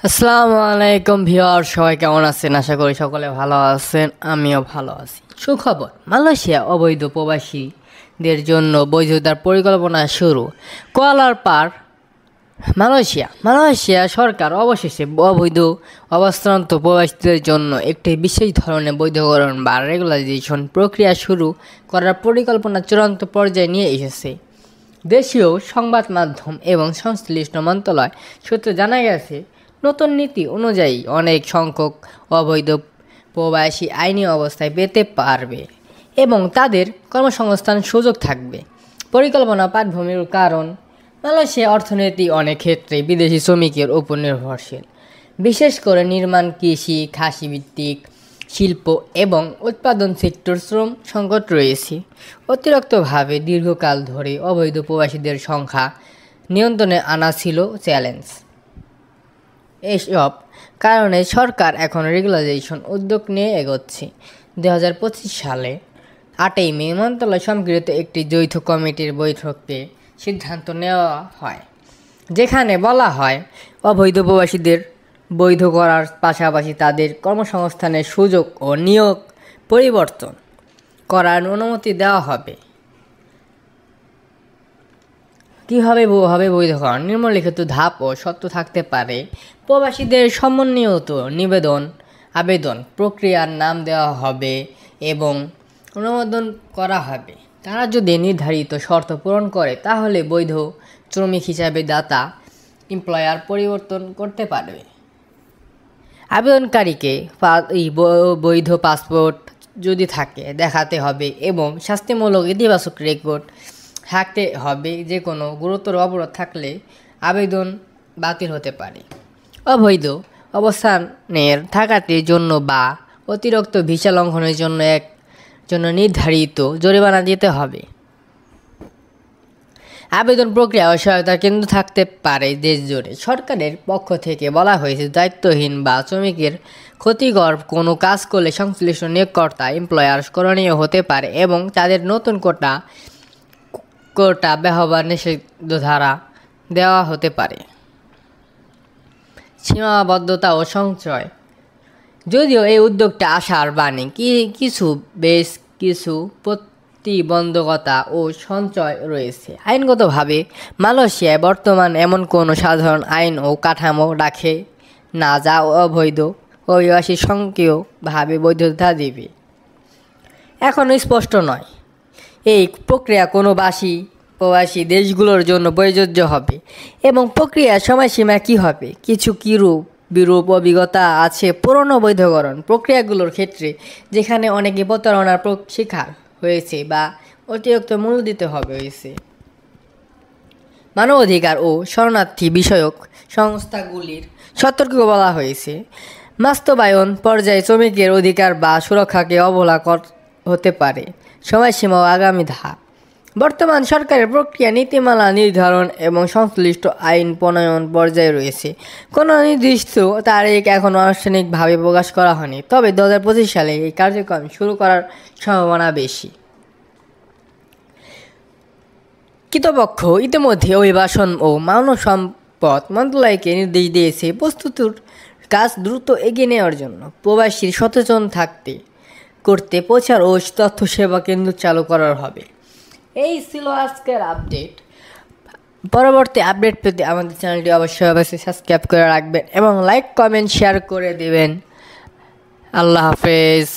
আসসালামু আলাইকুম ভিউয়ার, সবাই কেমন আছেন? আশা করি সকলে ভালো আছেন, আমিও ভালো আছি। সুখবর, মালয়েশিয়া অবৈধ প্রবাসীদের জন্য বৈধতার পরিকল্পনা শুরু। কুয়ালালামপুর, মালয়েশিয়া সরকার অবশেষে অবৈধ অবস্থানরত প্রবাসীদের জন্য একটি বিশেষ ধরনের বৈধকরণ বা রেগুলারাইজেশন প্রক্রিয়া শুরু করার পরিকল্পনা চূড়ান্ত পর্যায়ে নিয়ে এসেছে। দেশীয় সংবাদ মাধ্যম এবং সংশ্লিষ্ট মন্ত্রণালয় সূত্রে জানা গেছে, নতুন নীতি অনুযায়ী অনেক সংখ্যক অবৈধ প্রবাসী আইনি অবস্থায় পেতে পারবে এবং তাদের কর্মসংস্থান সুযোগ থাকবে। পরিকল্পনা পাঠভূমির কারণ, মালয়েশিয়া অর্থনীতি অনেক ক্ষেত্রে বিদেশি শ্রমিকের উপর নির্ভরশীল, বিশেষ করে নির্মাণ, কৃষি, খাসিভিত্তিক শিল্প এবং উৎপাদন সেক্টর শ্রম সংকট রয়েছে। অতিরিক্তভাবে দীর্ঘকাল ধরে অবৈধ প্রবাসীদের সংখ্যা নিয়ন্ত্রণে আনা ছিল চ্যালেঞ্জ। এসব কারণে সরকার এখন রেগুলারাইজেশন উদ্যোগ নিয়ে এগোচ্ছে। 2025 সালে 8 মে মন্ত্রণালয় সম্মিলিত একটি যৌথ কমিটির বৈঠকে সিদ্ধান্ত নেওয়া হয়, যেখানে বলা হয় অবৈধ প্রবাসীদের বৈধ করার পাশাপাশি তাদের কর্মসংস্থানের সুযোগ ও নিয়োগ পরিবর্তন করার অনুমতি দেওয়া হবে। কীভাবে হবে বৈধকরণ? নিম্নলিখিত ধাপ ও শর্ত থাকতে পারে। প্রবাসীদের সমন্বিত আবেদন প্রক্রিয়ার নাম দেওয়া হবে এবং অনুমোদন করা হবে। তারা যদি নির্ধারিত শর্ত পূরণ করে, তাহলে বৈধ শ্রমিক হিসাবে দাতা এমপ্লয়ার পরিবর্তন করতে পারবে। আবেদনকারীকে বৈধ পাসপোর্ট যদি থাকে দেখাতে হবে এবং শাস্তিমূলক ইতিবাচক রেকর্ড থাকতে হবে। যে কোনো গুরুতর অপরাধ থাকলে আবেদন বাতিল হতে পারে। অবৈধ অবস্থানের থাকার জন্য বা অতিরিক্ত ভিসা লঙ্ঘনের জন্য নির্ধারিত জরিমানা দিতে হবে। আবেদন প্রক্রিয়া ও সহায়তা কেন্দ্র থাকতে পারে দেশ জুড়ে। সরকারের পক্ষ থেকে বলা হয়েছে, দায়িত্বহীন বা শ্রমিকের ক্ষতিকর কোনো কাজ করলে সংশ্লিষ্ট নিয়োগকর্তা এমপ্লয়ার করণীয় হতে পারে এবং তাদের নতুন কোটা ব্যবহার নিষেধাজ্ঞা দেওয়া হতে পারে। সীমাবদ্ধতা ও সঞ্চয়, যদিও এই উদ্যোগটা আশার বাণী, বেশ কিছু প্রতিবন্ধকতা ও সঞ্চয় রয়েছে। আইনগতভাবে মালয়েশিয়ায় বর্তমান এমন কোনো সাধারণ আইন ও কাঠামো রাখে না যা অবৈধ অভিবাসী স্বয়ংক্রিয়ভাবে বৈধতা দেবে। এখনও স্পষ্ট নয় এই প্রক্রিয়া কোনো প্রবাসী দেশগুলোর জন্য প্রযোজ্য হবে এবং প্রক্রিয়ার সময়সীমা কী হবে। কিছু বিরূপ অভিজ্ঞতা আছে পুরনো বৈধকরণ প্রক্রিয়াগুলোর ক্ষেত্রে, যেখানে অনেকে প্রতারণার শিকার হয়েছে বা অতিরিক্ত মূল্য দিতে হয়েছে। মানবাধিকার ও শরণার্থী বিষয়ক সংস্থাগুলির সতর্ক বলা হয়েছে, বাস্তবায়ন পর্যায়ে শ্রমিকের অধিকার বা সুরক্ষাকে অবহেলা হতে পারে। সময়সীমা ও আগামী ধাপ, বর্তমান সরকারের প্রক্রিয়া, নীতিমালা নির্ধারণ এবং সংশ্লিষ্ট আইন প্রণয়ন পর্যায়ে রয়েছে। কোনো নির্দিষ্ট তারিখ এখনও আনুষ্ঠানিকভাবে প্রকাশ করা হয়নি, তবে 2025 সালে এই কার্যক্রম শুরু করার সম্ভাবনা বেশি। কর্তৃপক্ষ ইতিমধ্যে অভিবাসন ও মানব সম্পদ মন্ত্রণালয়কে নির্দেশ দিয়েছে প্রস্তুতির কাজ দ্রুত এগিয়ে নেওয়ার জন্য। প্রবাসীর সচেতন করতে প্রচার ও তথ্য সেবা কেন্দ্র চালু করা হবে। এই ছিল আজকের আপডেট। পরবর্তী আপডেট পেতে আমাদের চ্যানেলটি অবশ্যই সাবস্ক্রাইব করে রাখবেন এবং লাইক, কমেন্ট, শেয়ার করে দেবেন। আল্লাহ হাফেজ।